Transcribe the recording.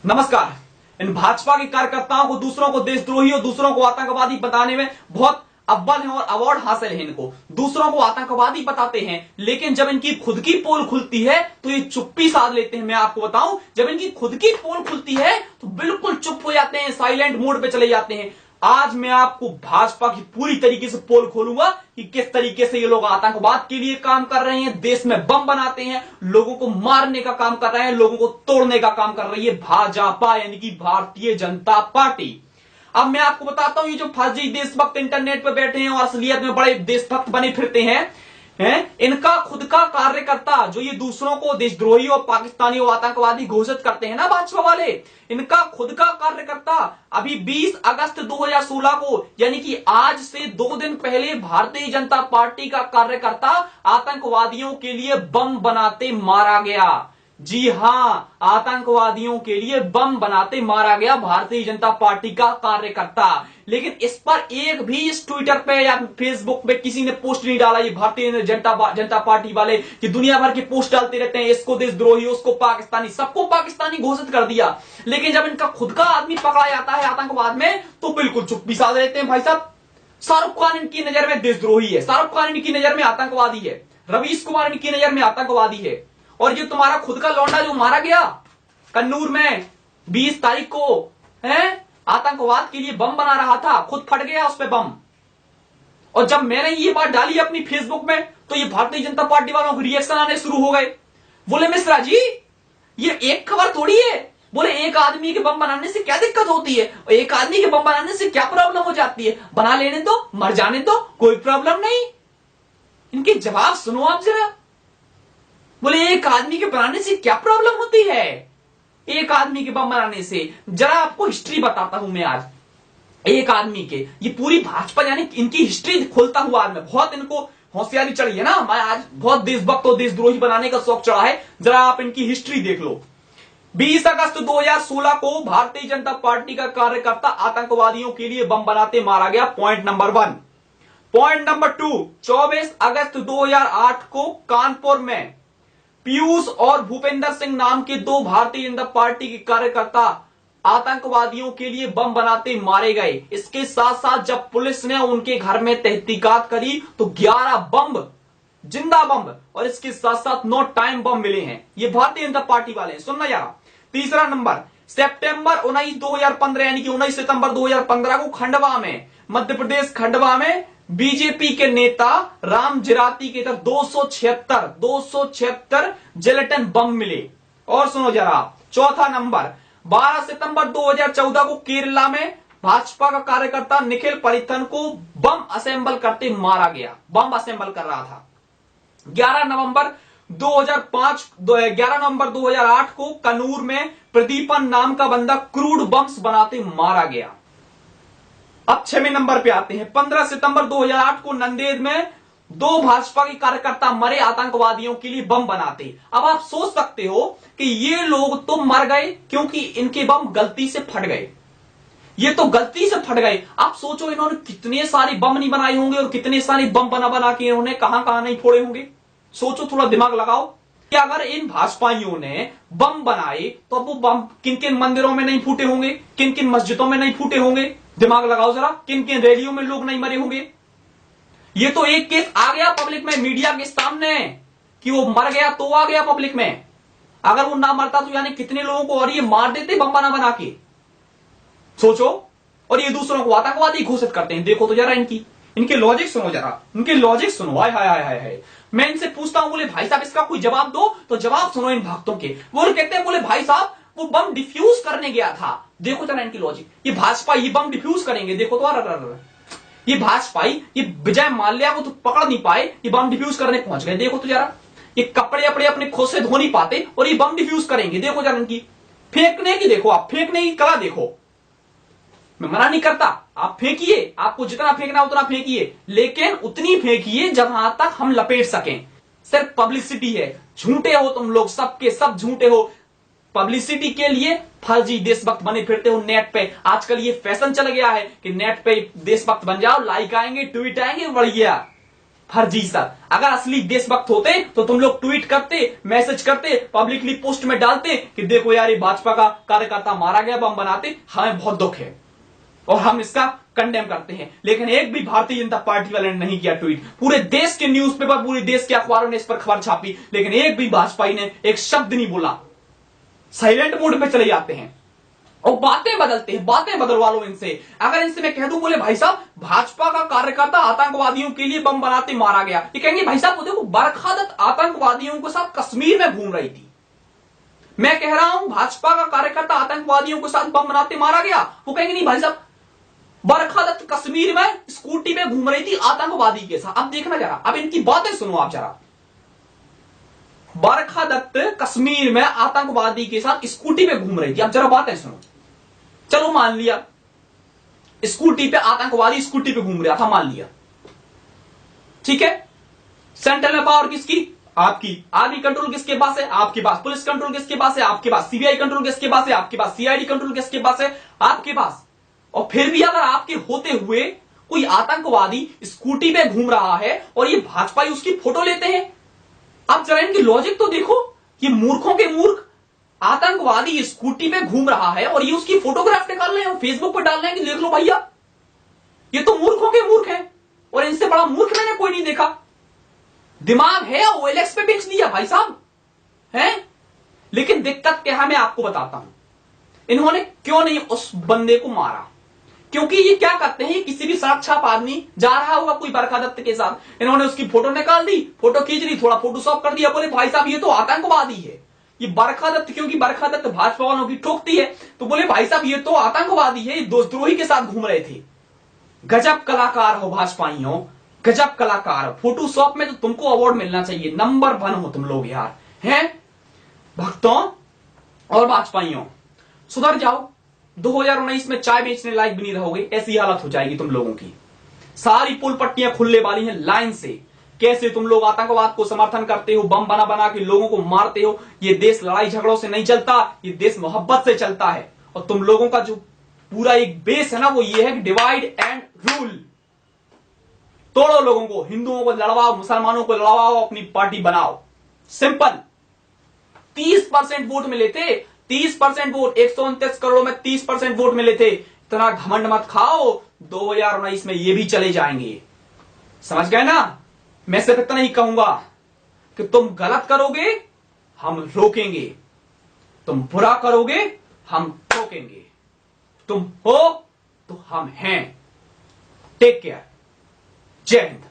नमस्कार। इन भाजपा के कार्यकर्ताओं को दूसरों को देशद्रोही और दूसरों को आतंकवादी बताने में बहुत अव्वल है और अवार्ड हासिल है इनको। दूसरों को आतंकवादी बताते हैं, लेकिन जब इनकी खुद की पोल खुलती है तो ये चुप्पी साध लेते हैं। मैं आपको बताऊं, जब इनकी खुद की पोल खुलती है तो बिल्कुल चुप हो जाते हैं, साइलेंट मोड पे चले जाते हैं। आज मैं आपको भाजपा की पूरी तरीके से पोल खोलूंगा कि किस तरीके से ये लोग आतंकवाद के लिए काम कर रहे हैं, देश में बम बनाते हैं, लोगों को मारने का काम कर रहे हैं, लोगों को तोड़ने का काम कर रही है भाजपा, यानी कि भारतीय जनता पार्टी। अब मैं आपको बताता हूं, ये जो फर्जी देशभक्त इंटरनेट पे बैठे हैं और असलियत में बड़े देशभक्त बने फिरते हैं, इनका खुद का कार्यकर्ता जो ये दूसरों को देशद्रोही और पाकिस्तानी और आतंकवादी घोषित करते हैं ना भाजपा वाले, इनका खुद का कार्यकर्ता अभी 20 अगस्त 2016 को, यानी कि आज से 2 दिन पहले, भारतीय जनता पार्टी का कार्यकर्ता आतंकवादियों के लिए बम बनाते मारा गया। जी हां, आतंकवादियों के लिए बम बनाते मारा गया भारतीय जनता पार्टी का कार्यकर्ता। लेकिन इस पर एक भी इस ट्विटर पे या फेसबुक पे किसी ने पोस्ट नहीं डाला। ये भारतीय जनता पार्टी वाले कि दुनिया भर के पोस्ट डालते रहते हैं, इसको देशद्रोही, उसको पाकिस्तानी, सबको पाकिस्तानी घोषित कर दिया। लेकिन जब इनका खुद का आदमी पकड़ा जाता है आतंकवाद में तो बिल्कुल चुप्पी साध लेते हैं। भाई साहब, शाहरुख खान इनकी नजर में देशद्रोही है, शाहरुख खान इनकी नजर में आतंकवादी है, रवीश कुमार इनकी नजर में आतंकवादी है, और ये तुम्हारा खुद का लौंडा जो मारा गया कन्नूर में 20 तारीख को, है आतंकवाद के लिए बम बना रहा था, खुद फट गया उस पे बम। और जब मैंने ये बात डाली अपनी फेसबुक में तो ये भारतीय जनता पार्टी वालों के रिएक्शन आने शुरू हो गए। बोले मिश्रा जी, ये एक खबर थोड़ी है, बोले एक आदमी के बम बनाने से क्या दिक्कत होती है, एक आदमी के बम बनाने से क्या प्रॉब्लम हो जाती है, बना लेने दो, मर जाने दो, कोई प्रॉब्लम नहीं। इनके जवाब सुनो आप जरा। बोले एक आदमी के बनाने से क्या प्रॉब्लम होती है, एक आदमी के बम बनाने से। जरा आपको हिस्ट्री बताता हूं मैं आज एक आदमी के, ये पूरी भाजपा यानी इनकी हिस्ट्री खोलता हुआ आज मैं, बहुत इनको होशियारी चढ़ी है ना, मैं आज बहुत देशभक्त और देशद्रोही बनाने का शौक चढ़ा है। जरा आप इनकी हिस्ट्री देख लो। 20 अगस्त 2016 को भारतीय जनता पार्टी का कार्यकर्ता आतंकवादियों के लिए बम बनाते मारा गया, पॉइंट नंबर 1। पॉइंट नंबर 2, 24 अगस्त 2008 को कानपुर में पीयूष और भूपेंद्र सिंह नाम के 2 भारतीय जनता पार्टी के कार्यकर्ता आतंकवादियों के लिए बम बनाते मारे गए। इसके साथ साथ जब पुलिस ने उनके घर में तहकीकात करी तो 11 बम, जिंदा बम, और इसके साथ साथ 9 टाइम बम मिले हैं। ये भारतीय जनता पार्टी वाले हैं, सुनना यार। तीसरा नंबर, सितंबर 19 2015, यानी कि 19 सितंबर 2015 को खंडवा में, मध्य प्रदेश खंडवा में बीजेपी के नेता राम जिराती के तरफ 276 जिलेटिन बम मिले। और सुनो जरा, चौथा नंबर, 12 सितंबर 2014 को केरला में भाजपा का कार्यकर्ता निखिल परिथन को बम असेंबल करते मारा गया, बम असेंबल कर रहा था। 11 नवंबर 2008 को कन्नूर में प्रदीपन नाम का बंदा क्रूड बम्स बनाते मारा गया। अब 6वें नंबर पे आते हैं। 15 सितंबर 2008 को नंदेड़ में 2 भाजपा के कार्यकर्ता मरे आतंकवादियों के लिए बम बनाते। अब आप सोच सकते हो कि ये लोग तो मर गए क्योंकि इनके बम गलती से फट गए, ये तो गलती से फट गए। आप सोचो इन्होंने कितने सारे बम नहीं बनाए होंगे और कितने सारे बम बना के इन्होंने कहां कहां नहीं फोड़े होंगे। सोचो, थोड़ा दिमाग लगाओ कि अगर इन भाजपाइयों ने बम बनाए तो अब वो बम किन किन मंदिरों में नहीं फूटे होंगे, किन किन मस्जिदों में नहीं फूटे होंगे। दिमाग लगाओ जरा, किन किन रैलियों में लोग नहीं मरे होंगे। ये तो एक केस आ गया पब्लिक में, मीडिया के सामने, कि वो मर गया तो आ गया पब्लिक में। अगर वो ना मरता तो यानी कितने लोगों को और ये मार देते बम बना के। सोचो, और ये दूसरों को आतंकवादी घोषित करते हैं। देखो तो जरा इनके लॉजिक सुनो जरा, इनके लॉजिक सुनो। हाय हाय हाय हाय। मैं इनसे पूछता हूं, बोले भाई साहब इसका कोई जवाब दो, तो जवाब सुनो इन भक्तों के। वो कहते हैं, बोले भाई साहब वो बम डिफ्यूज करने गया था। देखो जरा इनकी लॉजिक, ये भाजपा ये बम डिफ्यूज करेंगे। देखो तो ये भाजपाई, ये विजय माल्या को तो पकड़ नहीं पाए, ये बम डिफ्यूज करने पहुंच गए। देखो तो जरा, ये कपड़े अपने अपने खुद से धो नहीं पाते और ये बम डिफ्यूज करेंगे। देखो जरा इनकी फेंकने की, देखो आप फेंकने की कला देखो। मैं मना नहीं करता, आप फेंकिए, आपको जितना फेंकना उतना फेंकिए, लेकिन उतनी फेंकिए जहां तक हम लपेट सकें। सिर्फ पब्लिसिटी है, झूठे हो तुम लोग, सबके सब झूठे हो। पब्लिसिटी के लिए फर्जी देशभक्त बने फिरते हो नेट पे। आजकल ये फैशन चल गया है कि नेट पे देशभक्त बन जाओ, लाइक आएंगे, ट्वीट आएंगे, बढ़ गया। फर्जी सर। अगर असली देशभक्त होते तो तुम लोग ट्वीट करते, मैसेज करते, पब्लिकली पोस्ट में डालते कि देखो यार ये भाजपा का कार्यकर्ता मारा गया, बम बनाते, हमें बहुत दुख है और हम इसका कंडेम करते हैं। लेकिन एक भी भारतीय जनता पार्टी वाले ने नहीं किया ट्वीट। पूरे देश के न्यूज़पेपर, पूरे देश के अखबारों ने इस पर खबर छापी, लेकिन एक भी भाजपाई ने एक शब्द नहीं बोला। साइलेंट मोड पे चले जाते हैं और बातें बदलते हैं। बातें बदलवा लो इनसे। अगर इनसे मैं कह दूं, बोले भाई साहब भाजपा का कार्यकर्ता आतंकवादियों के लिए बम बनाते मारा गया, ये कहेंगे भाई साहब देखो बरखा दत्त आतंकवादियों के साथ कश्मीर में घूम रही थी। मैं कह रहा हूं भाजपा का कार्यकर्ता आतंकवादियों के साथ बम बनाते मारा गया, वो कहेंगे नहीं भाई साहब बरखा दत्त कश्मीर में स्कूटी पे घूम रही थी आतंकवादी के साथ। अब देखना जरा, अब इनकी बातें सुनो आप जरा। बरखा दत्त कश्मीर में आतंकवादी के साथ स्कूटी पे घूम रही थी, अब जरा बातें सुनो। चलो मान लिया स्कूटी पे आतंकवादी स्कूटी पे घूम रहा था, मान लिया, ठीक है। सेंट्रल में पावर किसकी? आपकी। आर्मी कंट्रोल किसके पास है? आपके पास। पुलिस कंट्रोल किसके पास है? आपके पास। सीबीआई कंट्रोल किसके पास है? आपके पास। सीआईडी कंट्रोल किसके पास है? आपके पास। और फिर भी अगर आपके होते हुए कोई आतंकवादी स्कूटी पे घूम रहा है और ये भाजपाई उसकी फोटो लेते हैं, आप जरा इनकी लॉजिक तो देखो। ये मूर्खों के मूर्ख, आतंकवादी स्कूटी पे घूम रहा है और ये उसकी फोटोग्राफ निकाल रहे हैं और फेसबुक पर डाल रहे हैं कि देख लो भैया, ये तो मूर्खों के मूर्ख हैं और इनसे बड़ा मूर्ख मैंने कोई नहीं देखा। दिमाग है, ओएलएक्स पे बेच दिया भाई साहब हैं। लेकिन दिक्कत क्या है मैं आपको बताता हूं, इन्होंने क्यों नहीं उस बंदे को मारा। क्योंकि ये क्या करते हैं, किसी भी सड़क छाप आदमी जा रहा होगा कोई बरखा दत्त के साथ, इन्होंने उसकी फोटो निकाल दी, फोटो खींच ली, थोड़ा फोटोशॉप कर दिया, बोले भाई साहब ये तो आतंकवादी है, ये बरखा दत्त, क्योंकि बरखा दत्त भाजपा वालों की ठोकती है, तो बोले भाई साहब ये तो आतंकवादी है, ये देशद्रोही के साथ घूम रहे थे। गजब कलाकार हो भाजपाइयों, गजब कलाकार हो। फोटोशॉप में तो तुमको अवार्ड मिलना चाहिए, नंबर 1 हो तुम लोग यार हैं। भक्तों और भाजपाइयों सुधर जाओ, 2019 में चाय बेचने लायक भी नहीं रहोगे, ऐसी हालत हो जाएगी तुम लोगों की। सारी पुल पट्टियां खुलने वाली हैं लाइन से। कैसे तुम लोग आतंकवाद को समर्थन करते हो, बम बना बना के लोगों को मारते हो। ये देश लड़ाई झगड़ों से नहीं चलता, ये देश मोहब्बत से चलता है। और तुम लोगों का जो पूरा एक बेस है ना, वो ये है कि डिवाइड एंड रूल। तोड़ो लोगों को, हिंदुओं को लड़वाओ, मुसलमानों को लड़वाओ, अपनी पार्टी बनाओ, सिंपल। 30% वोट मिले थे, 30% वोट, 129 करोड़ में 30% वोट मिले थे। इतना घमंड मत खाओ, 2019 में ये भी चले जाएंगे, समझ गए ना। मैं सिर्फ इतना ही कहूंगा कि तुम गलत करोगे हम रोकेंगे, तुम बुरा करोगे हम ठोकेंगे, तुम हो तो हम हैं। टेक केयर, जय हिंद।